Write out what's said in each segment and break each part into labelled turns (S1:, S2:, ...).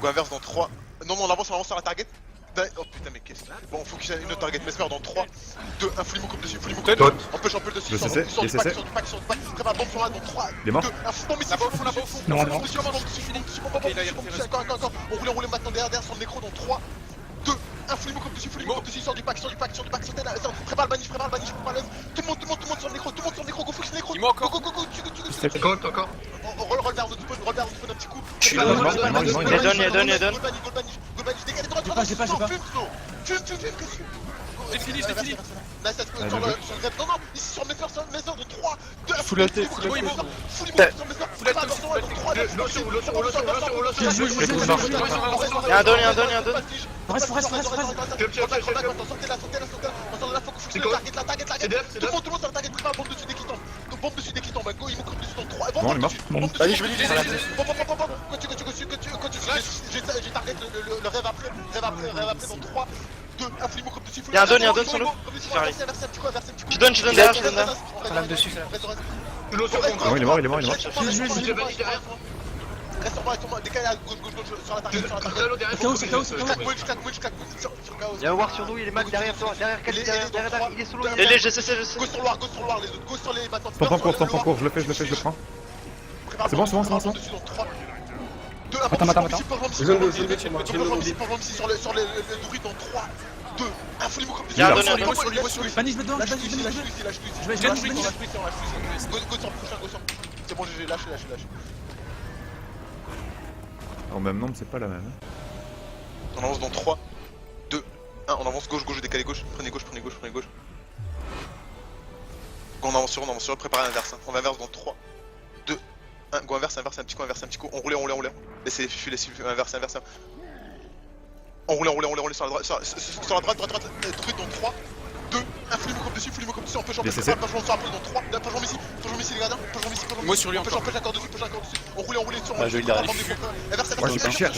S1: Go inverse dans 3. Non, on avance sur la target. Oh putain, mais qu'est-ce que. Bon, faut qu'il y ait une autre target. Mesmer dans 3, 2, 1, full immo dessus, full immo empêche dessus.
S2: Je sais,
S1: sur du pack. Prépare bombe sur la dans 3, 2, 1, bombe ici.
S3: Là-bas au fond.
S1: Non, dessus, encore. On roule maintenant derrière sur le nécro dans 3, 2, 1, full immo dessus, sur du pack, prépare le banish, tout le monde sur le nécro, go focus nécro. Go,
S3: C'est colt encore.
S1: Roll vers notre spawn, un petit coup.
S2: Je suis là, mort.
S1: Go banish, décalé droit,
S4: J'ai pas.
S1: fume, qu'est-ce que
S3: J'ai fini.
S1: Nice, sur le rêve. Non, ici sur Mesmer de 3, 2, 1,
S3: Full ulti,
S1: full immo sur Mesmer,
S5: Y'a un don.
S4: Reste.
S1: la target. Tout le monde sur la target, prépare bombe dessus dès qu'il tombe. Go, il me coupe dessus dans 3.
S2: Bon, il est mort.
S1: Allez, je vais lui j'ai target le rêve après dans 3, 2, 1, full immo coupe dessus.
S5: Y'a un don sur l'eau. Je donne derrière.
S4: Lame dessus.
S2: Bon, il est mort.
S1: Reste sur moi, décalé à gauche sur la target.
S5: Y'a un war sur nous, il est mal derrière toi. Derrière, il est sous l'eau. Je sais.
S1: Go sur le war, les autres, go sur les battants.
S2: Temps en cours, je le prends. C'est bon.
S1: Attends. Sur le druide dans 3, 2, 1, full immo comme
S5: Y'a un don.
S4: Banish dedans.
S1: Go sur le prochain. C'est bon, j'ai lâché.
S2: En même nombre, c'est pas la même.
S1: On avance dans 3, 2, 1, on avance gauche, décalé gauche. Prenez gauche. Go, on avance sur, préparez l'inverse. On va inverse dans 3, 2, 1, go inverse, un petit coup. On roule. Laissez les fufus, inverse. On roule sur la droite, truc dans 3, 2, 1, full immo comme dessus, on peut champer, pas jouer sur un peu dans 3, pas jouer ici, les gradins,
S3: Moi sur lui
S1: on peut
S3: encore.
S1: champer encore dessus, on roule sur
S5: Bah, je vais le derrière.
S2: Ouais, j'ai pris cher.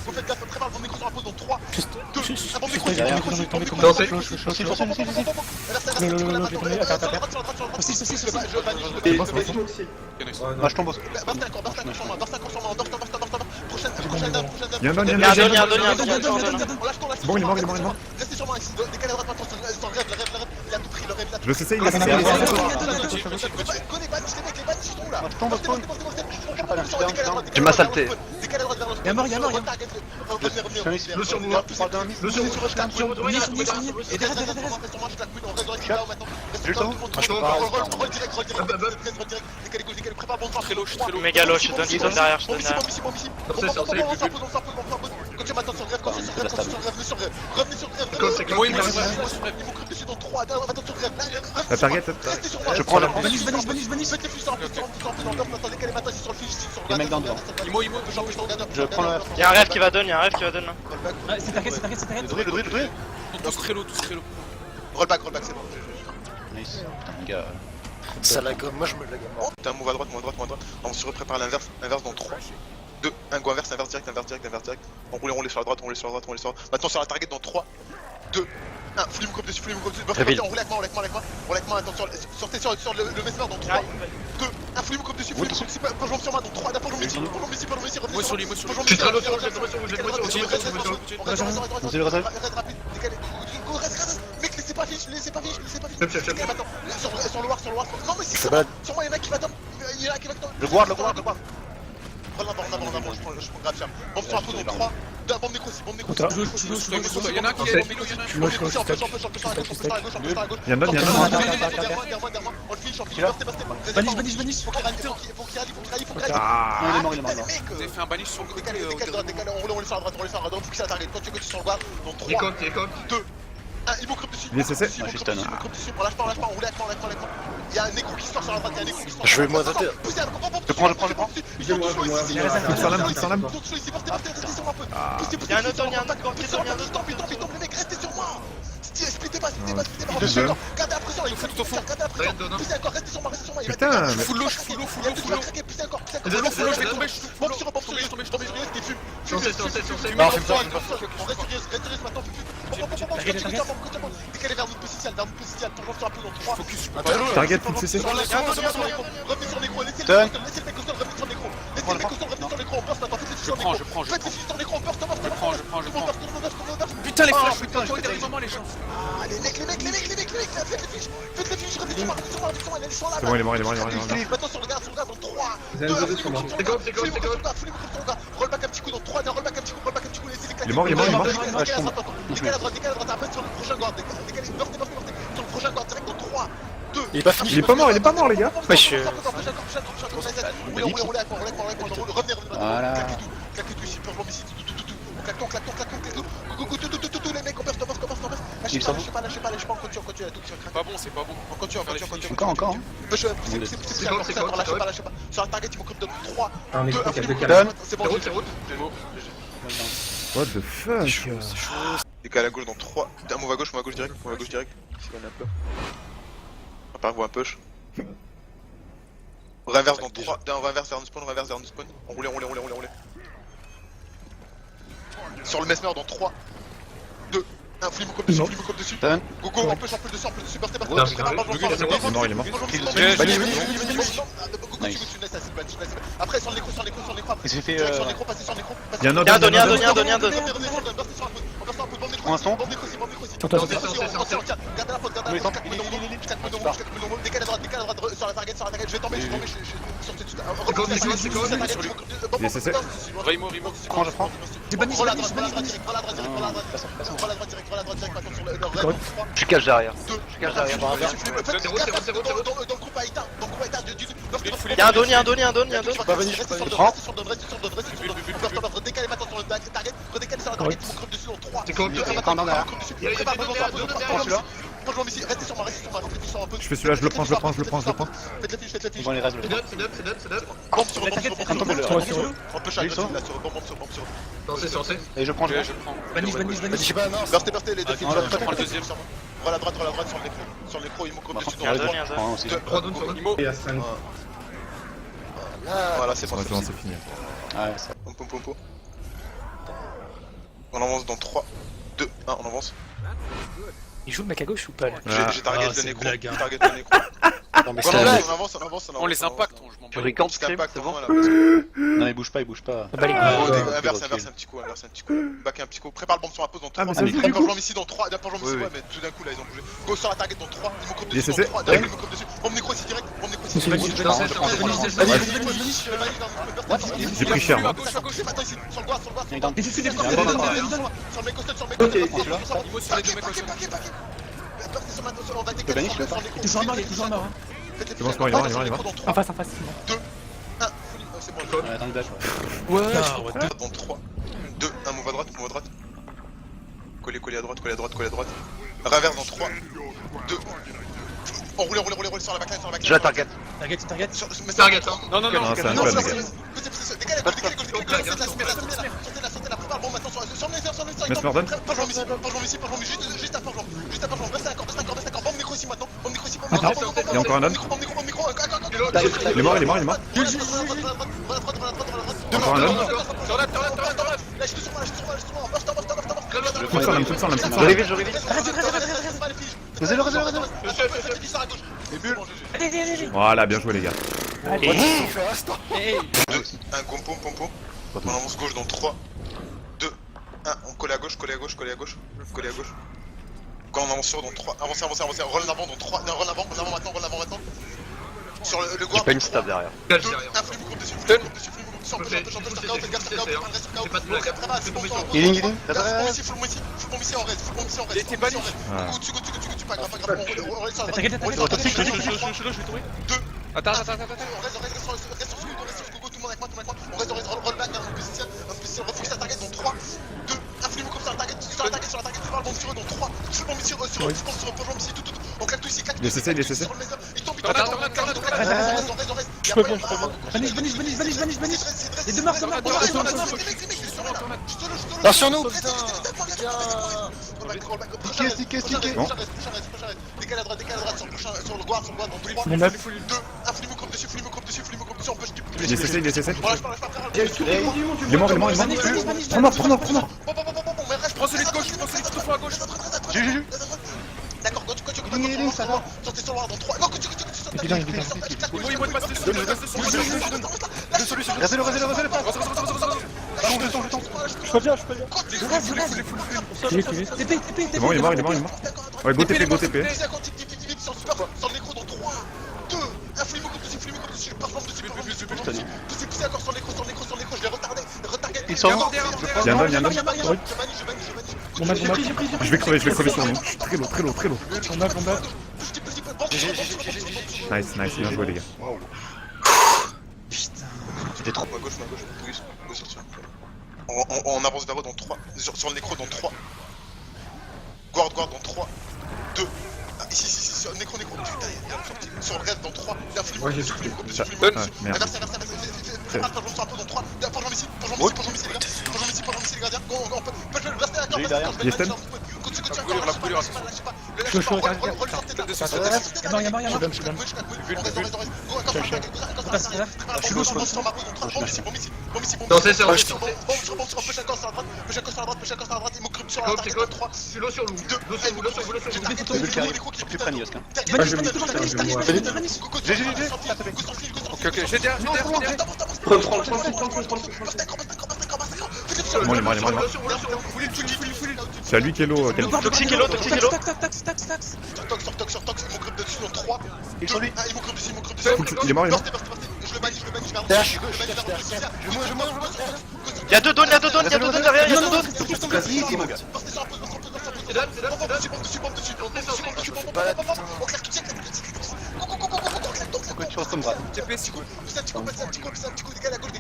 S1: Vous faites gaffe, prépare le bon micro sur un pause dans 3, 2, un bon micro,
S5: Je tombe.
S1: prochaine dame.
S2: Y'a un don. Bon, il est mort.
S1: Restez sur moi ici, décalez à droite maintenant, sur le rêve, il a tout pris, le rêve,
S2: Je le sais, il est
S1: Connais pas, les mecs, ils sont là.
S5: Tu m'as salté.
S1: Décalez à droite vers
S4: Y'a mort.
S1: Le sur moi, et derrière, direct, prépare bon
S3: Très low.
S5: Méga low, je donne derrière.
S1: Quand tu m'attends sur le rêve, revenez sur le rêve. Dessus dans 3, attends sur le rêve.
S2: La target.
S1: Restez sur moi.
S5: Je prends la
S4: Banish.
S1: Faites les flux en plus, maintenant décalez maintenant ici sur le fiche, sur le
S5: dans le vent.
S3: Imo.
S5: Je prends le. Y'a un rêve qui va donner, là.
S4: C'est target.
S1: Le druide.
S3: Tous très low.
S1: Rollback, c'est bon.
S5: Nice. Putain, gars.
S1: Ça la gomme, moi je me la gomme. Oh putain, move à droite. On se prépare l'inverse dans 3, 2, 1, go inverse direct. On roule sur la droite. Maintenant sur la target dans 3, 2, 1, full immo dessus. On roule avec moi, attends, sortez sur le Mesmer dans 3, 2, 1, full immo dessus, pas jouer sur moi dans 3, pas jouer ici, revenez
S3: Moi sur lui.
S1: Reste, mec, laissez pas fiche. Sur le war. Non, mais c'est ça. Sur moi, il y en a qui va
S5: Le guard.
S1: Roll avant, je prends grave cher. Bombe sur un coup dans 3, 2, bombe nécro.
S3: Y'en a un qui est au milieu,
S1: On peut sur la gauche.
S2: Y'a un don.
S1: Derrière moi, on le fiche,
S4: Banish.
S1: Faut qu'il rallie.
S2: Ah,
S5: Il est mort.
S3: Vous avez fait un banish sur le côté.
S1: Décalé, on roule sur la droite, faut que ça target. Quand tu sur le guard, dans 3, 2, 1, il m'occupe dessus.
S2: Il est CC.
S1: Lâche pas, on roule avec moi. Il y a un nécro qui sort sur la droite,
S5: Je vais moi doter. Je prends.
S2: Sans lame.
S5: Y'a un autre,
S1: Les mecs, restez sur moi. Splittez pas.
S2: Deux.
S1: Gardez la pression, il faut tout faire. Poussez encore, restez sur moi.
S2: Putain, mais-
S3: Full low.
S1: Poussez encore.
S3: Je vais tomber.
S1: Bombe sur les fumes.
S3: Sur
S1: On reste sérieux maintenant. Décalez vers notre position, toujours sur un peu dans 3.
S2: target full CC.
S1: Revenez sur l'écran, laissez le mec au sol, revenez sur l'écran. l'écran, on burst maintenant, faites les fiches en écran. Faites les fiches en écran, on burst, on burst, on burst.
S3: Je prends.
S1: On burst.
S3: Putain, les flashs,
S5: putain,
S3: putain, au dernier moment, les chances.
S1: Ah, les mecs, faites les fiches, répétez sur moi, ils sont là.
S2: C'est bon, il est mort.
S1: Maintenant sur le gars, dans 3, 2, roll back un petit coup dans 3, roll back un petit coup, laissez les
S2: Il est mort.
S1: Décale à droite, après sur le prochain guard, décalez, burstez, sur le prochain guard, direct dans 3, 2.
S2: Il est pas mort, les gars.
S1: Wesh. Revenez.
S4: Voilà.
S1: Claquez tout ici, purement ici, tout. Claquons, tout, les mecs, on burst. Lâchez pas, on continue, la touche,
S3: C'est pas bon.
S1: on continue.
S4: Encore.
S1: Lâchez pas. Sur la target, ils vont comme de 3, 2, 1, c'est bon,
S2: What the fuck?
S1: décale à gauche dans 3, un move à gauche direct, Si on a un peu. On va faire un push. On réinverse dans 3, on réinverse vers un spawn, On roule. Sur le mesmer dans 3, 2, 1, flip coupe dessus. Gogo, on push dessus, burstez.
S2: Il est mort.
S1: Après, sur l'écran.
S4: Il s'est fait.
S1: Sur l'écran, passez sur l'écran.
S2: Il y a un autre.
S4: Pour l'instant.
S1: Sur toi, gardez la faute, décale à droite, sur la target, je vais tomber,
S2: Il est CC.
S3: Rimo.
S4: Je prends.
S1: J'ai banni, roll à droite, direct,
S5: Je cache derrière.
S1: Dans le groupe Aïta,
S5: Y'a un don.
S1: Décalez maintenant sur le target, redécalez sur la target, ils vont crever dessus en 3. Restez sur moi, réfléchissez un peu.
S2: Je fais celui-là, je le prends.
S1: Faites les fiches.
S4: Bon, les restes.
S1: Bombe sur on peut chaque bombe sur
S4: Et je prends.
S3: Banish.
S1: Burstez les deux filles.
S3: Je prends le deuxième.
S1: Roll à droite sur l'écro, ils m'ont crevé dessus dans
S4: Ouais,
S1: la
S4: je prends aussi.
S3: Imo.
S1: Voilà, c'est bon,
S2: C'est fini.
S4: Ouais, ça.
S1: Pom. On avance dans 3, 2, 1, on avance.
S6: Il joue le mec à gauche ou pas là?
S1: J'ai target le nécro.
S5: Non mais
S1: On
S5: ça.
S1: avance.
S3: On les impacte, je m'en
S5: Tu
S3: bats.
S5: recantes Scream, c'est bon.
S4: Non, il bouge pas.
S6: Bah, les gars.
S1: Inverse un petit coup. Back un petit coup. Prépare le bombe sur la pause dans 3.
S2: Ah, mais ça me fait du coup.
S1: D'un ici dans 3. D'un plongeon ici, ouais, mais tout d'un coup là ils ont bougé. Go sur la target dans 3. Ils m'ont coupé dessus dans 3. D'un coup ils m'ont coupé dessus. Bombe nécro ici direct.
S2: J'ai pris cher, moi.
S1: À gauche, maintenant ici. Sur le guard. Sur le mec hostel, sur le mec.
S3: Imo sur les deux mecs au sol.
S1: On va décaler sur le nécro.
S4: Ils sont morts.
S2: C'est bon, il est mort.
S6: En face.
S1: 2, 1, c'est bon.
S4: Ouais, dans le dash.
S1: Dans 3, 2, 1, move à droite. Coller à droite. Reverse dans 3, 2. On roule sur la backline.
S5: Je la target.
S4: Target.
S1: Target,
S3: Non.
S2: Non, c'est un
S1: non,
S2: code,
S1: sur
S2: les gars.
S1: décalez, sortez bon, maintenant sur le
S2: Mesmer donne.
S1: Purgeon ici, juste un purgeon, baisse un corps, bombe nécro ici maintenant,
S2: Il y a encore un homme.
S1: bombe nécro,
S2: Il est mort. Encore un homme.
S1: lâche-le sur moi,
S2: Tout ça, l'homme.
S5: Je révise. Réseau.
S2: Voilà, bien joué, les gars.
S6: Allez.
S1: Un pompo. On avance gauche dans 3, 2, 1, on colle à gauche. Quand on avance sur dans 3, avancez, roll en avant dans 3, non, roll avant maintenant. Sur le guard.
S5: J'ai pas une stab derrière.
S1: 2, 1, flip coupe dessus.
S5: Healing.
S1: Full ici en reste.
S3: Il était banni.
S1: Go, tu pas grave. On reste sur la
S4: T'inquiète.
S3: Je vais tomber. Attends.
S1: reste sur ce Go, tout le monde avec moi. On reste, roll back, un position, refocus la target dans 3, 2, un flip coupe sur la target, tu parles bon sur eux dans 3, full bomb ici, sur purgeon ici, tout. On claque tout ici,
S2: Il est CC.
S1: il tombe,
S6: Je peux bien.
S4: Banish. Les deux morts.
S6: Là sur nous.
S1: Décale à droite sur le guard dans 3, 2, un flip coupe dessus, on peut
S2: Il est CC.
S1: Il
S2: Il est mort. Prends-moi.
S3: Prends celui de gauche, tout fois à gauche.
S1: D'accord, go, sortez sur le dans 3. Non,
S3: Imo, il passe dessus.
S5: Restez-le, restez-le, restez-le.
S4: Je peux bien, je peux bien.
S2: C'est bon, il est mort. Ouais, go TP.
S1: Sur le l'écran dans 3, 2, un flimo comme dessus, par exemple dessus, encore sur l'écran, je l'ai retardé.
S5: Ils sont
S3: Derrière,
S2: Y'a un
S1: Je
S2: don.
S1: bannis.
S2: Je vais crever sur nous. Très low. Nice, bien joué les gars.
S1: C'était trop. Ma gauche, go sortir. On avance vers eux dans 3, sur le nécro dans 3. Guard dans 3, 2. Ici, sur le nécro, putain, il y a un petit. Sur le rêve dans 3, il y a un flimo dessus,
S2: Merde.
S1: Inverse, prépare ton sur un peu dans 3, penchant ici, les gardiens, go, peut le rester à la corde,
S2: Il est stun.
S3: Non, c'est ça. Ok, j'ai derrière.
S2: Bon, il est mort. C'est à lui qui est low.
S5: Toxique et l'eau.
S1: Tox, mon groupe dessus dans 3.
S5: Ils sont lui.
S1: Ah, il mon groupe dessus.
S2: Il est mort.
S1: Je le bannis,
S5: Il y a deux dons derrière, il y a deux dons.
S4: Easy, mon gars. Pourquoi tu retombes?
S3: TP, c'est cool.
S1: C'est un petit coup, dégage à gauche.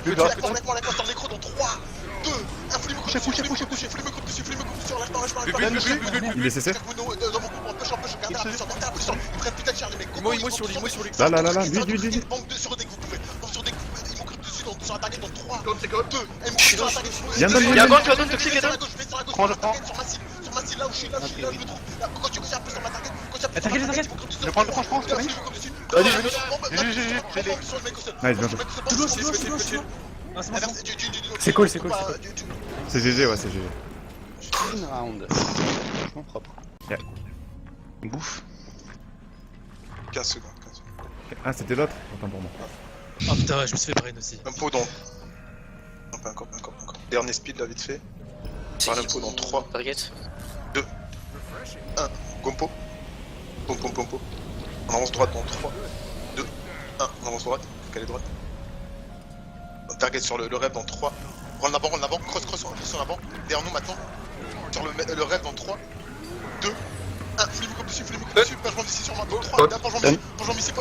S5: Plus bas.
S1: Sur l'écran dans 3, 2, un flemme couche dessus, lâche pas,
S2: Il est CC.
S1: dans mon groupe, on push, regardez la pression, ils prennent putain de cher les mecs.
S3: Imo sur lui.
S2: Là, lui.
S1: Banque 2 sur des groupes, sur des groupes, ils m'ont grip dessus sur la target dans 3, 2, ils m'ont sur la target.
S2: Viens
S5: Il y a
S2: donne.
S5: bon, tu as donné toxique et deux.
S1: Prends, je prends. Sur ma cible, là où je suis, là je le trouve. Quand tu un peu sur ma target,
S5: Je prends.
S2: Nice, bien joué.
S6: C'est cool.
S2: C'est GG, ouais, c'est GG.
S4: Clean round. Franchement propre.
S2: Yeah.
S4: Bouffe.
S1: 15 secondes.
S2: Ah, c'était l'autre. Autant pour moi.
S6: Oh putain, je me suis fait brain aussi.
S1: Un pot dans. Non, pas encore. Dernier speed là, vite fait. Par l'impôt dans 3,
S6: Target.
S1: 2, 1, Gompo. Pompo. On avance droite dans 3, 2, 1, on avance droite, calé droite. On target sur le rêve dans 3. Roll l'avant, cross sur l'avant. Derrière nous maintenant. Sur le rêve dans 3, 2, 1, flemme comme dessus, penchement ici sur ma 3, penchement ici,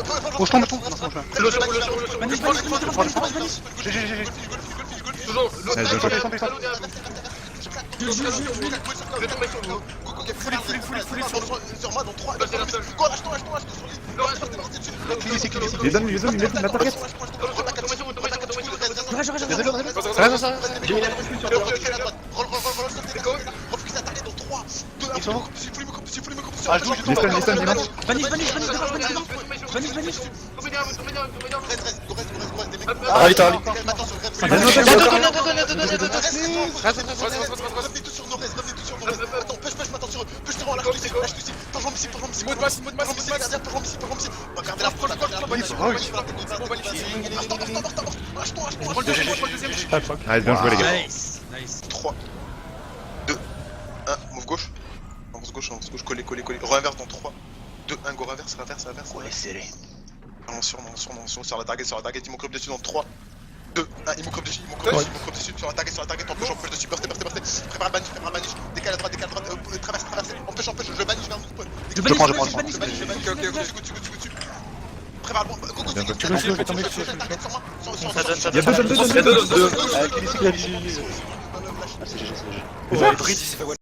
S1: sur moi dans 3, lâche-toi,
S2: Il donne, il met la target.
S1: refuse la target dans 3, 2, 1,
S5: Ah, je joue.
S2: Il est stun.
S6: Ah, vite, allez.
S3: Mot de masse.
S1: Regardez la fraude,
S2: Allez, bien joué les gars.
S6: Nice.
S1: 3, 2, 1, move gauche, coller. Re-inverse dans 3, 2, 1, go reverse.
S5: Ouais, serré.
S1: Non, sur la target, il m'occupe dessus dans 3, 2, 1, il m'occupe dessus, sur la target, on push dessus, burstez, prépare le banish, décale à droite, traverse, on push, je banish vers nous.
S5: Je prends.
S1: Ok. Prépare le bon, go,
S2: Bien joué.
S1: Il y a
S2: deux.
S4: Avec les cycles, c'est GG.
S6: Ouais, Bridge, il s'est fait one.